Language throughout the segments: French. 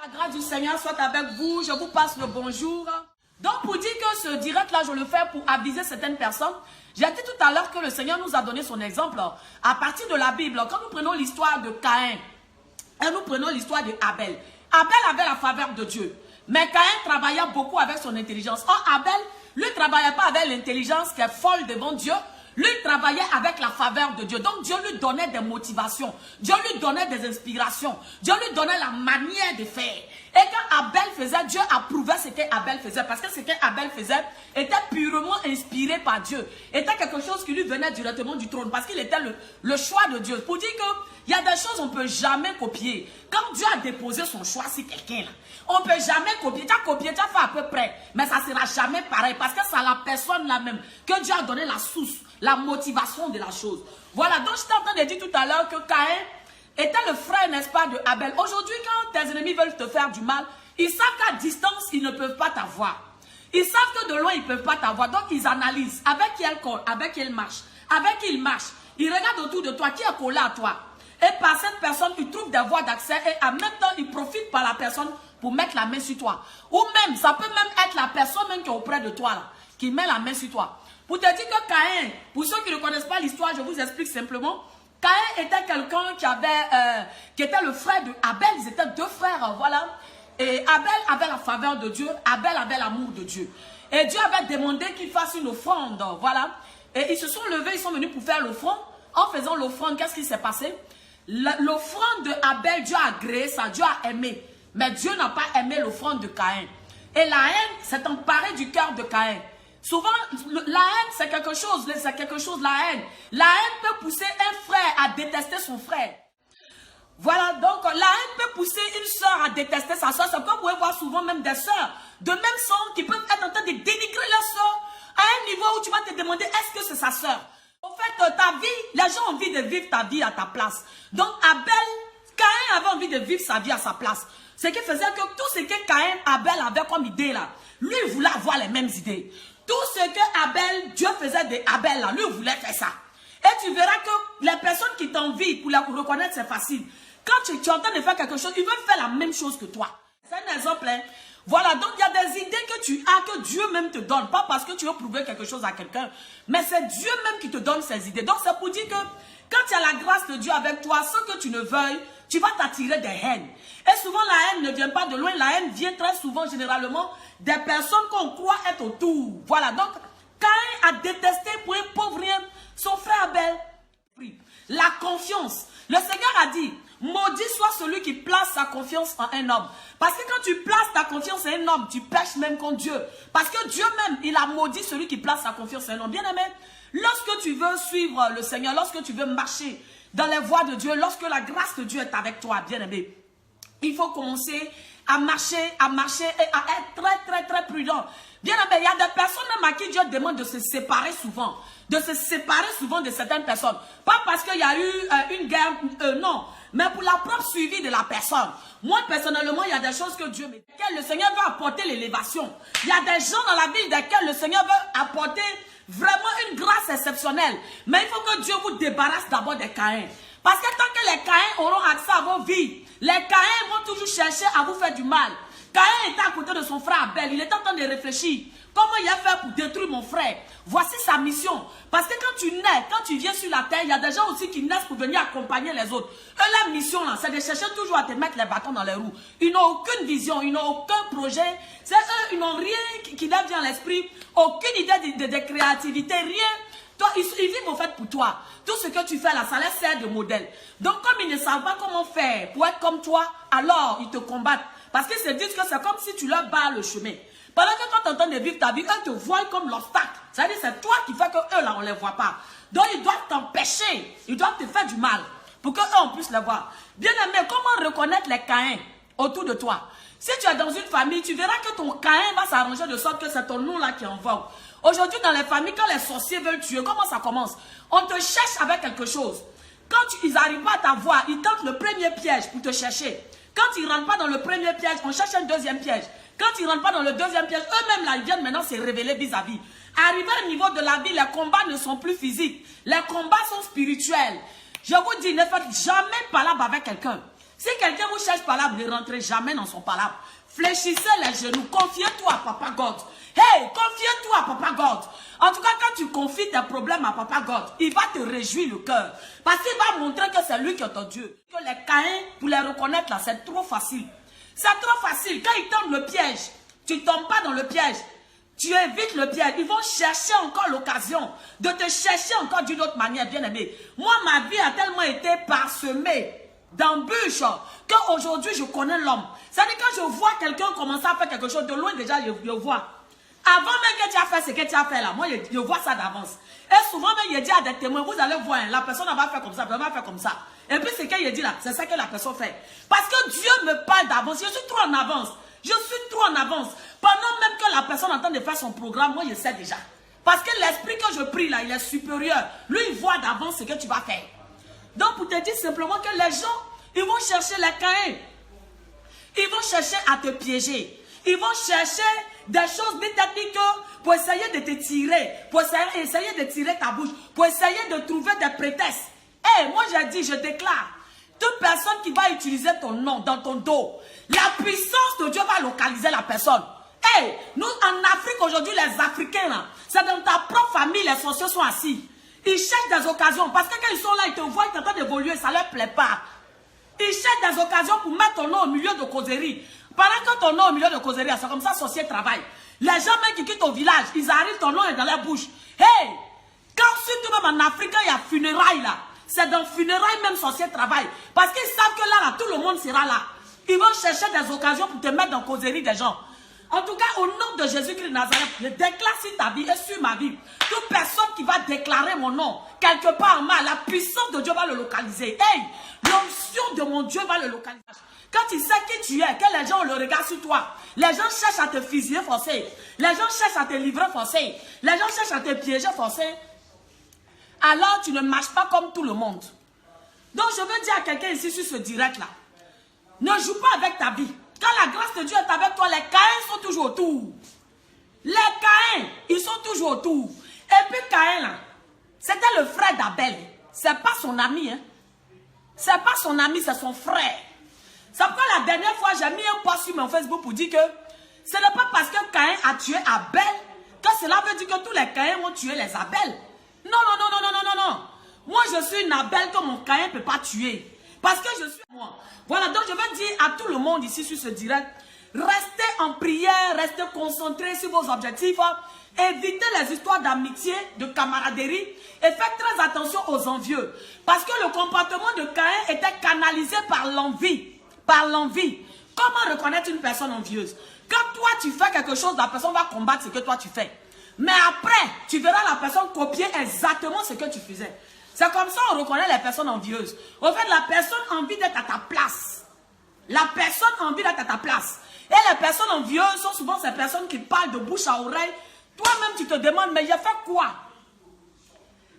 La grâce du Seigneur soit avec vous, je vous passe le bonjour. Donc pour dire que ce direct-là, je le fais pour aviser certaines personnes. J'ai dit tout à l'heure que le Seigneur nous a donné son exemple à partir de la Bible. Quand nous prenons l'histoire de Caïn et nous prenons l'histoire de Abel. Abel avait la faveur de Dieu, mais Caïn travaillait beaucoup avec son intelligence. Or Abel, lui, ne travaillait pas avec l'intelligence qui est folle devant Dieu. Lui, il travaillait avec la faveur de Dieu. Donc, Dieu lui donnait des motivations. Dieu lui donnait des inspirations. Dieu lui donnait la manière de faire. Et quand Abel faisait, Dieu approuvait ce qu'Abel faisait. Parce que ce qu'Abel faisait était purement inspiré par Dieu. Était quelque chose qui lui venait directement du trône. Parce qu'il était le choix de Dieu. Pour dire qu'il y a des choses qu'on ne peut jamais copier. Quand Dieu a déposé son choix sur quelqu'un, on ne peut jamais copier. Tu as copié, tu as fait à peu près. Mais ça ne sera jamais pareil. Parce que c'est la personne là-même que Dieu a donné la source, la motivation de la chose. Voilà, donc je suis en train de dire tout à l'heure que Caïn était le frère, n'est-ce pas, de Abel. Aujourd'hui, quand tes ennemis veulent te faire du mal, ils savent qu'à distance, ils ne peuvent pas t'avoir. Ils savent que de loin, ils ne peuvent pas t'avoir. Donc, ils analysent avec qui elle colle, avec qui elle marche, avec qui ils marchent. Ils regardent autour de toi, qui est collé à toi. Et par cette personne, ils trouvent des voies d'accès et en même temps, ils profitent par la personne pour mettre la main sur toi. Ou même, ça peut même être la personne même qui est auprès de toi, là, qui met la main sur toi. Pour te dire que Caïn, pour ceux qui ne connaissent pas l'histoire, je vous explique simplement. Caïn était quelqu'un qui était le frère de Abel. Ils étaient deux frères, voilà. Et Abel avait la faveur de Dieu. Abel avait l'amour de Dieu. Et Dieu avait demandé qu'il fasse une offrande, voilà. Et ils se sont levés, ils sont venus pour faire l'offrande. En faisant l'offrande, qu'est-ce qui s'est passé? L'offrande de Abel, Dieu a agréé ça, Dieu a aimé. Mais Dieu n'a pas aimé l'offrande de Caïn. Et la haine s'est emparée du cœur de Caïn. Souvent, la haine, c'est quelque chose, la haine. La haine peut pousser un frère à détester son frère. Voilà, donc la haine peut pousser une soeur à détester sa soeur. C'est comme vous pouvez voir souvent même des soeurs de même sang qui peuvent être en train de dénigrer leur soeur à un niveau où tu vas te demander est-ce que c'est sa soeur. En fait, ta vie, les gens ont envie de vivre ta vie à ta place. Donc Caïn avait envie de vivre sa vie à sa place. Ce qui faisait que tout ce que Abel avait comme idée là, lui il voulait avoir les mêmes idées. Tout ce que Dieu faisait d'Abel là, lui voulait faire ça. Et tu verras que les personnes qui t'envient pour la reconnaître, c'est facile. Quand tu es en train de faire quelque chose, ils veulent faire la même chose que toi. C'est un exemple. Hein? Voilà, donc il y a des idées que tu as, que Dieu même te donne. Pas parce que tu veux prouver quelque chose à quelqu'un, mais c'est Dieu même qui te donne ces idées. Donc c'est pour dire que quand tu as la grâce de Dieu avec toi, sans que tu ne veuilles, tu vas t'attirer des haines. Et souvent la haine ne vient pas de loin, la haine vient très souvent, généralement, des personnes qu'on croit être autour. Voilà, donc Caïn a détesté pour un pauvre rien son frère Abel. La confiance. Le Seigneur a dit, maudit soit celui qui place sa confiance en un homme. Parce que quand tu places ta confiance en un homme, tu pêches même contre Dieu. Parce que Dieu même, il a maudit celui qui place sa confiance en un homme. Bien aimé, lorsque tu veux suivre le Seigneur, lorsque tu veux marcher dans les voies de Dieu, lorsque la grâce de Dieu est avec toi, bien aimé, il faut commencer à marcher et à être très prudent. Bien aimé, il y a des personnes même à qui Dieu demande de se séparer souvent. De se séparer souvent de certaines personnes. Pas parce qu'il y a eu une guerre, non. Mais pour la propre suivi de la personne. Moi, personnellement, il y a des choses que Dieu me dit. Le Seigneur veut apporter l'élévation. Il y a des gens dans la vie desquels le Seigneur veut apporter vraiment une grâce exceptionnelle. Mais il faut que Dieu vous débarrasse d'abord des Caïns. Parce que tant que les Caïns auront accès à vos vies, les Caïns vont toujours chercher à vous faire du mal. Caïn était à côté de son frère Abel. Il était en train de réfléchir. Comment il a fait pour détruire mon frère? Voici sa mission. Parce que quand tu nais, quand tu viens sur la terre, il y a des gens aussi qui naissent pour venir accompagner les autres. Eux, leur mission, là, c'est de chercher toujours à te mettre les bâtons dans les roues. Ils n'ont aucune vision, ils n'ont aucun projet. C'est eux, ils n'ont rien qui leur vient à l'esprit. Aucune idée de créativité, rien. Toi, ils vivent au fait pour toi. Tout ce que tu fais là, ça les sert de modèle. Donc, comme ils ne savent pas comment faire pour être comme toi, alors ils te combattent. Parce qu'ils se disent que c'est comme si tu leur barres le chemin. Pendant que quand tu es en train de vivre ta vie, eux te voient comme l'obstacle. C'est-à-dire c'est toi qui fais que eux là, on ne les voit pas. Donc ils doivent t'empêcher. Ils doivent te faire du mal. Pour qu'eux, on puisse les voir. Bien aimé, comment reconnaître les Caïns autour de toi? Si tu es dans une famille, tu verras que ton Caïn va s'arranger de sorte que c'est ton nom là qui est en vogue. Aujourd'hui, dans les familles, quand les sorciers veulent tuer, comment ça commence? On te cherche avec quelque chose. Quand ils n'arrivent pas à t'avoir, ils tentent le premier piège pour te chercher. Quand ils ne rentrent pas dans le premier piège, on cherche un deuxième piège. Quand ils ne rentrent pas dans le deuxième piège, eux-mêmes là, ils viennent maintenant se révéler vis-à-vis. Arrivé au niveau de la vie, les combats ne sont plus physiques. Les combats sont spirituels. Je vous dis, ne faites jamais palabre avec quelqu'un. Si quelqu'un vous cherche palabre, ne rentrez jamais dans son palabre. Fléchissez les genoux. Confiez-toi à Papa God. Hey, confiez-toi à Papa God. En tout cas, quand tu confies tes problèmes à Papa God, il va te réjouir le cœur. Parce qu'il va montrer que c'est lui qui est ton Dieu. Que les Caïns, pour les reconnaître là, c'est trop facile. C'est trop facile. Quand ils tendent le piège, tu ne tombes pas dans le piège. Tu évites le piège. Ils vont chercher encore l'occasion de te chercher encore d'une autre manière, bien aimé. Moi, ma vie a tellement été parsemée d'embûches qu'aujourd'hui, je connais l'homme. C'est-à-dire quand je vois quelqu'un commencer à faire quelque chose, de loin déjà, je vois. Avant même que tu as fait ce que tu as fait là, moi, je vois ça d'avance. Et souvent même, il dit à des témoins, vous allez voir, la personne va faire comme ça, elle va faire comme ça. Et puis, ce qu'il dit là, c'est ça que la personne fait. Parce que Dieu me parle d'avance. Je suis trop en avance. Je suis trop en avance. Pendant même que la personne est en train de faire son programme, moi, je sais déjà. Parce que l'esprit que je prie là, il est supérieur. Lui, il voit d'avance ce que tu vas faire. Donc, pour te dire simplement que les gens, ils vont chercher les Caïns. Ils vont chercher à te piéger. Ils vont chercher des choses techniques pour essayer de te tirer, pour essayer de tirer ta bouche, pour essayer de trouver des prétextes. Et moi, j'ai dit, je déclare, toute personne qui va utiliser ton nom dans ton dos, la puissance de Dieu va localiser la personne. Hey, nous, en Afrique, aujourd'hui, les Africains, c'est dans ta propre famille, les sorciers sont assis. Ils cherchent des occasions, parce que quand ils sont là, ils te voient, ils sont en train d'évoluer, ça ne leur plaît pas. Ils cherchent des occasions pour mettre ton nom au milieu de causerie. Pendant que ton nom au milieu de causerie, c'est comme ça, sorcier travaille. Les gens même qui quittent au village, ils arrivent, ton nom est dans leur bouche. Hey, quand surtout même en Afrique, il y a funérailles là. C'est dans funérailles même sorcier travaille. Parce qu'ils savent que là, tout le monde sera là. Ils vont chercher des occasions pour te mettre dans la causerie des gens. En tout cas, au nom de Jésus-Christ de Nazareth, je déclare sur ta vie et sur ma vie, toute personne qui va déclarer mon nom, quelque part en mal, la puissance de Dieu va le localiser. Hey, l'onction de mon Dieu va le localiser. Quand il sait qui tu es, que les gens ont le regard sur toi, les gens cherchent à te fusiller forcé, les gens cherchent à te livrer forcé, les gens cherchent à te piéger forcé, alors tu ne marches pas comme tout le monde. Donc je veux dire à quelqu'un ici sur ce direct là, ne joue pas avec ta vie. Quand la grâce de Dieu est avec toi, les Caïns sont toujours autour. Les Caïns, ils sont toujours autour. Et puis Caïn là, c'était le frère d'Abel. C'est pas son ami, hein. C'est pas son ami, c'est son frère. C'est pourquoi la dernière fois, j'ai mis un post sur mon Facebook pour dire que ce n'est pas parce que Caïn a tué Abel que cela veut dire que tous les Caïns vont tuer les Abel. Non, non, non, non, non, non, non, non. Moi, je suis une Abel que mon Caïn ne peut pas tuer. Parce que je suis moi. Voilà, donc je veux dire à tout le monde ici sur ce direct, restez en prière, restez concentrés sur vos objectifs. Évitez les histoires d'amitié, de camaraderie et faites très attention aux envieux. Parce que le comportement de Caïn était canalisé par l'envie. Par l'envie. Comment reconnaître une personne envieuse? Quand toi tu fais quelque chose, la personne va combattre ce que toi tu fais. Mais après, tu verras la personne copier exactement ce que tu faisais. C'est comme ça qu'on reconnaît les personnes envieuses. En fait, la personne a envie d'être à ta place. La personne a envie d'être à ta place. Et les personnes envieuses sont souvent ces personnes qui parlent de bouche à oreille. Toi-même, tu te demandes, mais j'ai fait quoi?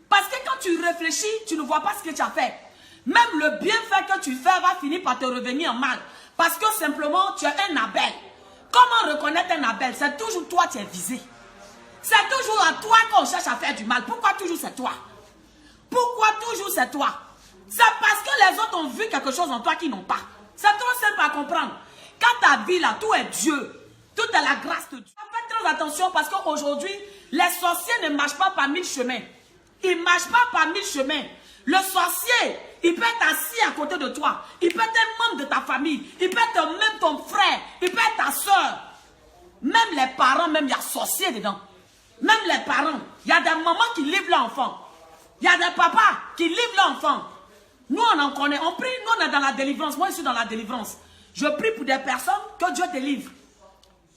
Parce que quand tu réfléchis, tu ne vois pas ce que tu as fait. Même le bienfait que tu fais va finir par te revenir en mal. Parce que simplement, tu es un Abel. Comment reconnaître un Abel? C'est toujours toi qui es visé. C'est toujours à toi qu'on cherche à faire du mal. Pourquoi toujours c'est toi? Pourquoi toujours c'est toi? C'est parce que les autres ont vu quelque chose en toi qu'ils n'ont pas. C'est trop simple à comprendre. Quand ta vie là, tout est Dieu. Tout est la grâce de Dieu. Faites très attention parce qu'aujourd'hui, les sorciers ne marchent pas par 1000 chemins. Ils ne marchent pas par 1000 chemins. Le sorcier, il peut être assis à côté de toi. Il peut être un membre de ta famille. Il peut être même ton frère. Il peut être ta soeur. Même les parents, même il y a sorcier dedans. Même les parents. Il y a des mamans qui livrent l'enfant. Il y a des papas qui livrent l'enfant. Nous, on en connaît. On prie, nous, on est dans la délivrance. Moi, je suis dans la délivrance. Je prie pour des personnes que Dieu délivre.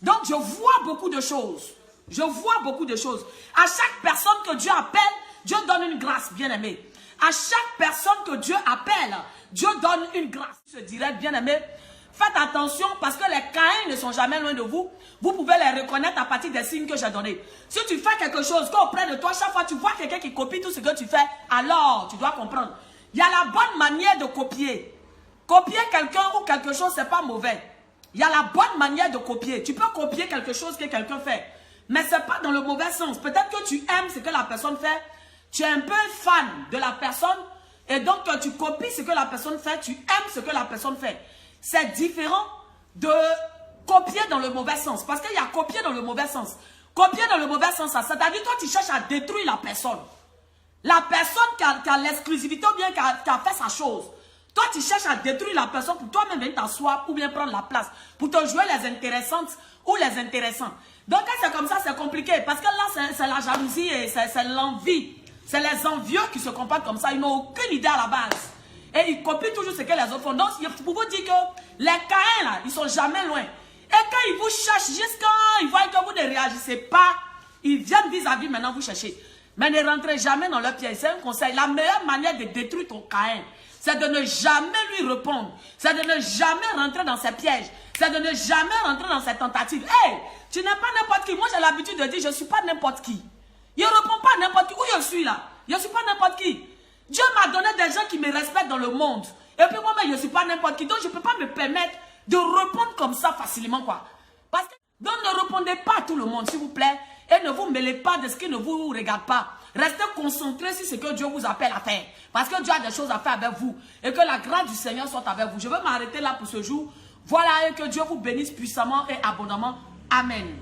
Donc, je vois beaucoup de choses. Je vois beaucoup de choses. À chaque personne que Dieu appelle, Dieu donne une grâce, bien-aimé. À chaque personne que Dieu appelle, Dieu donne une grâce. Je dirais, bien-aimé, faites attention parce que les Caïns ne sont jamais loin de vous. Vous pouvez les reconnaître à partir des signes que j'ai donnés. Si tu fais quelque chose qu'auprès de toi, chaque fois tu vois quelqu'un qui copie tout ce que tu fais, alors tu dois comprendre. Il y a la bonne manière de copier. Copier quelqu'un ou quelque chose, ce n'est pas mauvais. Il y a la bonne manière de copier. Tu peux copier quelque chose que quelqu'un fait. Mais ce n'est pas dans le mauvais sens. Peut-être que tu aimes ce que la personne fait. Tu es un peu fan de la personne. Et donc, tu copies ce que la personne fait, tu aimes ce que la personne fait. C'est différent de copier dans le mauvais sens. Parce qu'il y a copier dans le mauvais sens. Copier dans le mauvais sens, c'est-à-dire toi, tu cherches à détruire la personne. La personne qui a l'exclusivité ou bien qui a fait sa chose. Toi, tu cherches à détruire la personne pour toi-même venir t'asseoir ou bien prendre la place. Pour te jouer les intéressantes ou les intéressants. Donc, quand c'est comme ça, c'est compliqué. Parce que là, c'est la jalousie et c'est l'envie. C'est les envieux qui se comportent comme ça. Ils n'ont aucune idée à la base. Et ils copient toujours ce que les autres font. Donc, pour vous dire que les Caïns, là, ils sont jamais loin. Et quand ils vous cherchent, jusqu'à ils voient que vous ne réagissez pas, ils viennent vis-à-vis maintenant vous chercher. Mais ne rentrez jamais dans leur piège. C'est un conseil. La meilleure manière de détruire ton Caïn, c'est de ne jamais lui répondre. C'est de ne jamais rentrer dans ses pièges. C'est de ne jamais rentrer dans ses tentatives. Hey, tu n'es pas n'importe qui. Moi, j'ai l'habitude de dire, je ne suis pas n'importe qui. Je ne réponds pas à n'importe qui. Où je suis là? Je ne suis pas n'importe qui. Dieu m'a donné des gens qui me respectent dans le monde. Et puis moi-même, je ne suis pas n'importe qui. Donc, je ne peux pas me permettre de répondre comme ça facilement, quoi. Parce que, donc, ne répondez pas à tout le monde, s'il vous plaît. Et ne vous mêlez pas de ce qui ne vous regarde pas. Restez concentrés sur ce que Dieu vous appelle à faire. Parce que Dieu a des choses à faire avec vous. Et que la grâce du Seigneur soit avec vous. Je vais m'arrêter là pour ce jour. Voilà, et que Dieu vous bénisse puissamment et abondamment. Amen.